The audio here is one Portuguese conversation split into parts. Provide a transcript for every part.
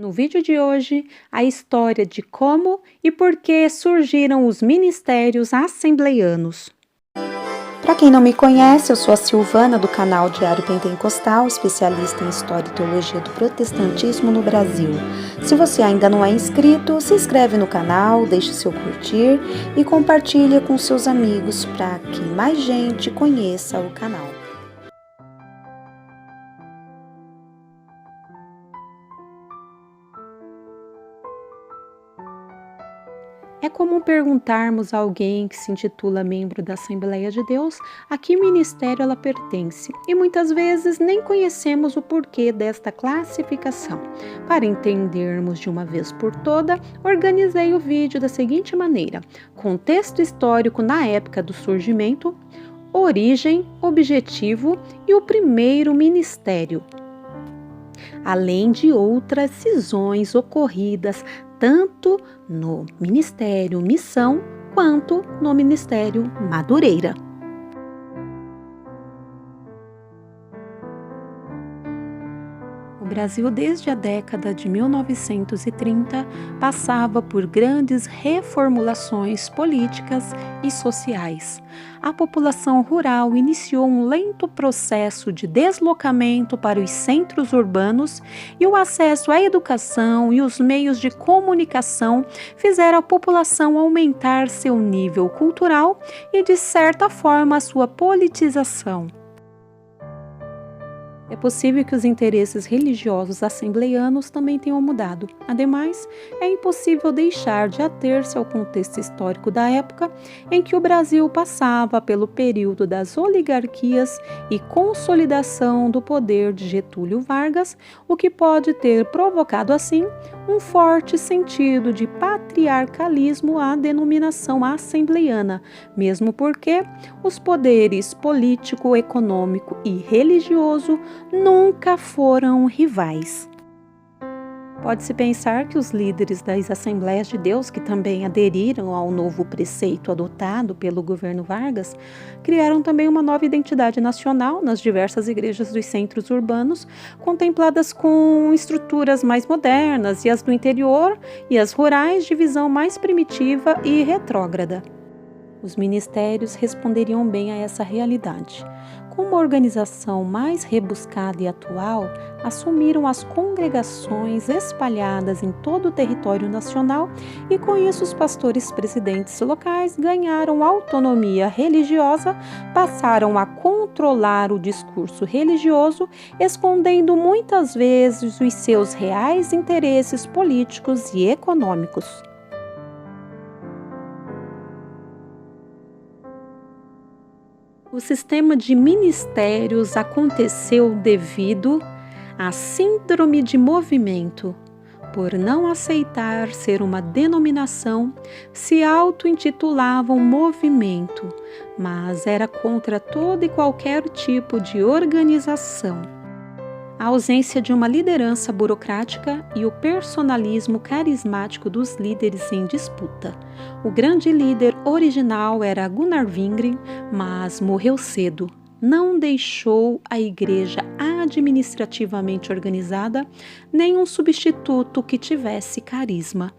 No vídeo de hoje, a história de como e por que surgiram os ministérios assembleianos. Para quem não me conhece, eu sou a Silvana do canal Diário Pentecostal, especialista em História e Teologia do Protestantismo no Brasil. Se você ainda não é inscrito, se inscreve no canal, deixe seu curtir e compartilha com seus amigos para que mais gente conheça o canal. É comum perguntarmos a alguém que se intitula membro da Assembleia de Deus a que ministério ela pertence e muitas vezes nem conhecemos o porquê desta classificação. Para entendermos de uma vez por toda, organizei o vídeo da seguinte maneira: contexto histórico na época do surgimento, origem, objetivo e o primeiro ministério, além de outras cisões ocorridas tanto no Ministério Missão quanto no Ministério Madureira. O Brasil, desde a década de 1930, passava por grandes reformulações políticas e sociais. A população rural iniciou um lento processo de deslocamento para os centros urbanos e o acesso à educação e os meios de comunicação fizeram a população aumentar seu nível cultural e, de certa forma, a sua politização. É possível que os interesses religiosos assembleianos também tenham mudado. Ademais, é impossível deixar de ater-se ao contexto histórico da época em que o Brasil passava pelo período das oligarquias e consolidação do poder de Getúlio Vargas, o que pode ter provocado, assim, um forte sentido de patriarcalismo à denominação assembleiana, mesmo porque os poderes político, econômico e religioso nunca foram rivais. Pode-se pensar que os líderes das Assembleias de Deus, que também aderiram ao novo preceito adotado pelo governo Vargas, criaram também uma nova identidade nacional nas diversas igrejas dos centros urbanos, contempladas com estruturas mais modernas, e as do interior e as rurais de visão mais primitiva e retrógrada. Os ministérios responderiam bem a essa realidade. Com uma organização mais rebuscada e atual, assumiram as congregações espalhadas em todo o território nacional e, com isso, os pastores presidentes locais ganharam autonomia religiosa, passaram a controlar o discurso religioso, escondendo muitas vezes os seus reais interesses políticos e econômicos. O sistema de ministérios aconteceu devido à síndrome de movimento. Por não aceitar ser uma denominação, se auto-intitulavam movimento, mas era contra todo e qualquer tipo de organização. A ausência de uma liderança burocrática e o personalismo carismático dos líderes em disputa. O grande líder original era Gunnar Wingren, mas morreu cedo. Não deixou a igreja administrativamente organizada, nem um substituto que tivesse carisma.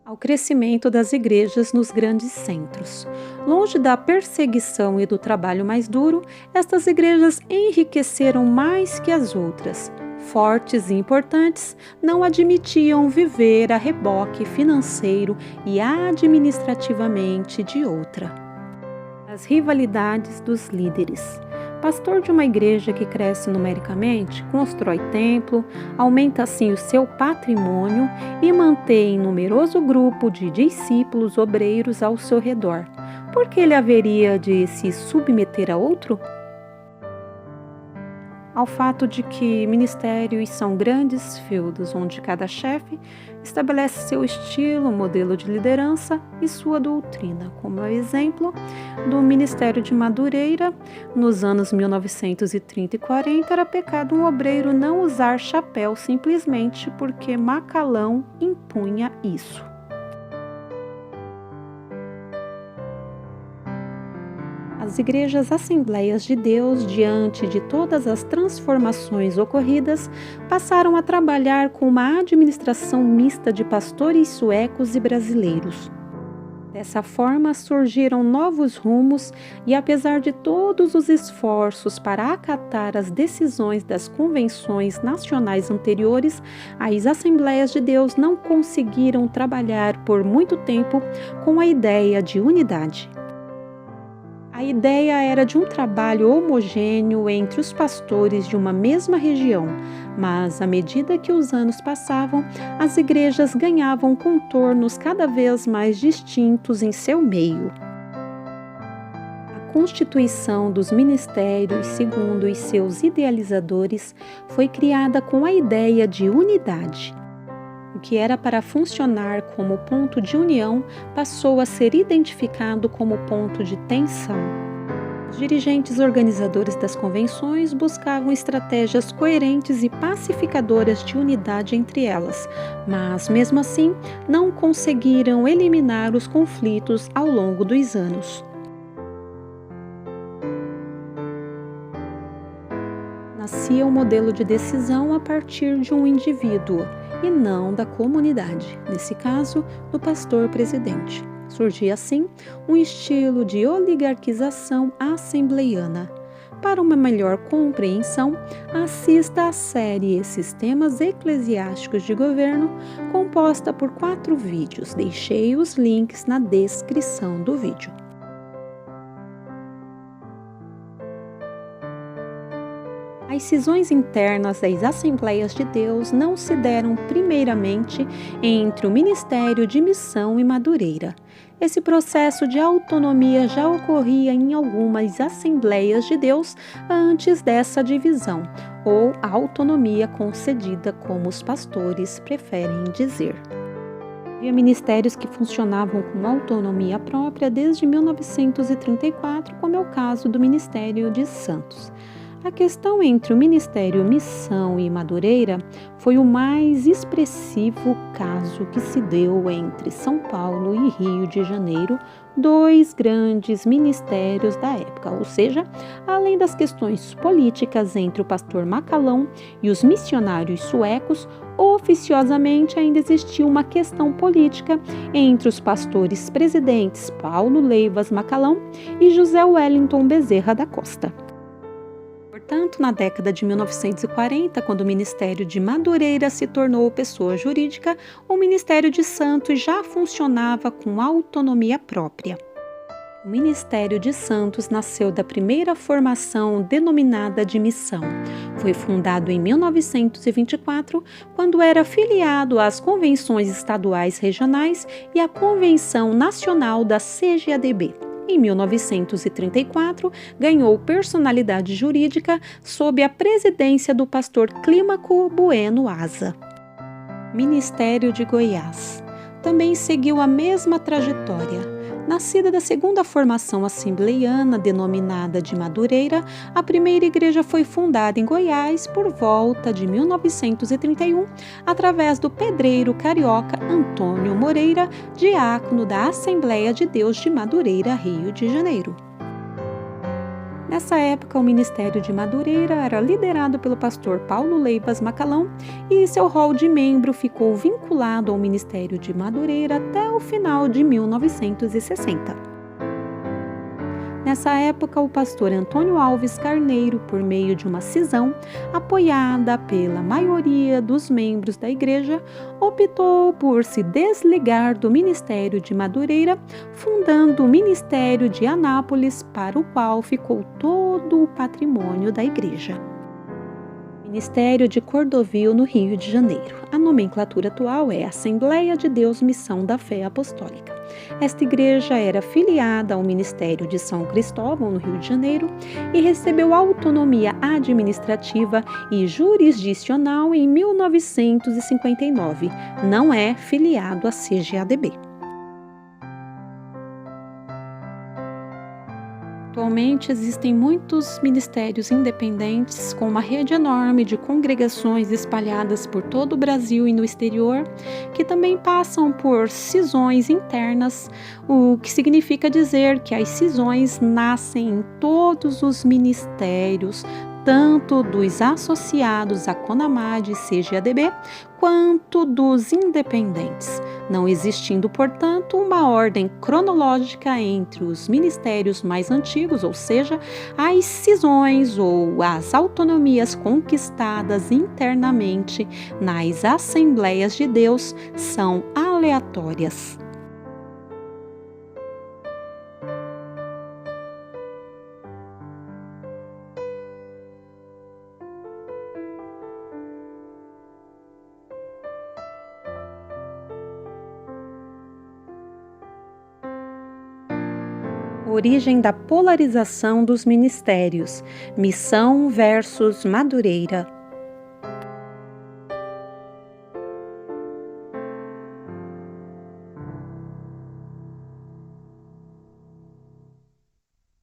Ao crescimento das igrejas nos grandes centros. Longe da perseguição e do trabalho mais duro, estas igrejas enriqueceram mais que as outras. Fortes e importantes, não admitiam viver a reboque financeiro e administrativamente de outra. As rivalidades dos líderes. Pastor de uma igreja que cresce numericamente, constrói templo, aumenta assim o seu patrimônio e mantém numeroso grupo de discípulos obreiros ao seu redor. Por que ele haveria de se submeter a outro? Ao fato de que ministérios são grandes feudos onde cada chefe estabelece seu estilo, modelo de liderança e sua doutrina, como é o exemplo do Ministério de Madureira. Nos anos 1930 e 40 era pecado um obreiro não usar chapéu simplesmente porque Macalão impunha isso. As igrejas Assembleias de Deus, diante de todas as transformações ocorridas, passaram a trabalhar com uma administração mista de pastores suecos e brasileiros. Dessa forma, surgiram novos rumos e, apesar de todos os esforços para acatar as decisões das convenções nacionais anteriores, as Assembleias de Deus não conseguiram trabalhar por muito tempo com a ideia de unidade. A ideia era de um trabalho homogêneo entre os pastores de uma mesma região, mas à medida que os anos passavam, as igrejas ganhavam contornos cada vez mais distintos em seu meio. A constituição dos ministérios, segundo os seus idealizadores, foi criada com a ideia de unidade. O que era para funcionar como ponto de união passou a ser identificado como ponto de tensão. Os dirigentes organizadores das convenções buscavam estratégias coerentes e pacificadoras de unidade entre elas, mas, mesmo assim, não conseguiram eliminar os conflitos ao longo dos anos. Nascia um modelo de decisão a partir de um indivíduo, e não da comunidade, nesse caso, do pastor presidente. Surgia assim um estilo de oligarquização assembleiana. Para uma melhor compreensão, assista à série Sistemas Eclesiásticos de Governo, composta por 4 vídeos. Deixei os links na descrição do vídeo. As cisões internas das Assembleias de Deus não se deram primeiramente entre o Ministério de Missão e Madureira. Esse processo de autonomia já ocorria em algumas Assembleias de Deus antes dessa divisão, ou autonomia concedida, como os pastores preferem dizer. Havia ministérios que funcionavam com autonomia própria desde 1934, como é o caso do Ministério de Santos. A questão entre o Ministério Missão e Madureira foi o mais expressivo caso que se deu entre São Paulo e Rio de Janeiro, 2 grandes ministérios da época, ou seja, além das questões políticas entre o pastor Macalão e os missionários suecos, oficiosamente ainda existia uma questão política entre os pastores presidentes Paulo Leivas Macalão e José Wellington Bezerra da Costa. Portanto, na década de 1940, quando o Ministério de Madureira se tornou pessoa jurídica, o Ministério de Santos já funcionava com autonomia própria. O Ministério de Santos nasceu da primeira formação denominada de missão. Foi fundado em 1924, quando era filiado às convenções estaduais regionais e à Convenção Nacional da CGADB. Em 1934, ganhou personalidade jurídica sob a presidência do pastor Clímaco Bueno Asa. Ministério de Goiás também seguiu a mesma trajetória. Nascida da segunda formação assembleiana, denominada de Madureira, a primeira igreja foi fundada em Goiás por volta de 1931, através do pedreiro carioca Antônio Moreira, diácono da Assembleia de Deus de Madureira, Rio de Janeiro. Nessa época, o Ministério de Madureira era liderado pelo pastor Paulo Leivas Macalão e seu rol de membro ficou vinculado ao Ministério de Madureira até o final de 1960. Nessa época, o pastor Antônio Alves Carneiro, por meio de uma cisão apoiada pela maioria dos membros da igreja, optou por se desligar do Ministério de Madureira, fundando o Ministério de Anápolis, para o qual ficou todo o patrimônio da igreja. Ministério de Cordovil, no Rio de Janeiro. A nomenclatura atual é Assembleia de Deus Missão da Fé Apostólica. Esta igreja era filiada ao Ministério de São Cristóvão, no Rio de Janeiro, e recebeu autonomia administrativa e jurisdicional em 1959. Não é filiado à CGADB. Atualmente existem muitos ministérios independentes com uma rede enorme de congregações espalhadas por todo o Brasil e no exterior, que também passam por cisões internas, o que significa dizer que as cisões nascem em todos os ministérios, tanto dos associados à CONAMAD e CGADB, quanto dos independentes, não existindo, portanto, uma ordem cronológica entre os ministérios mais antigos, ou seja, as cisões ou as autonomias conquistadas internamente nas Assembleias de Deus são aleatórias. Origem da polarização dos ministérios, Missão versus Madureira.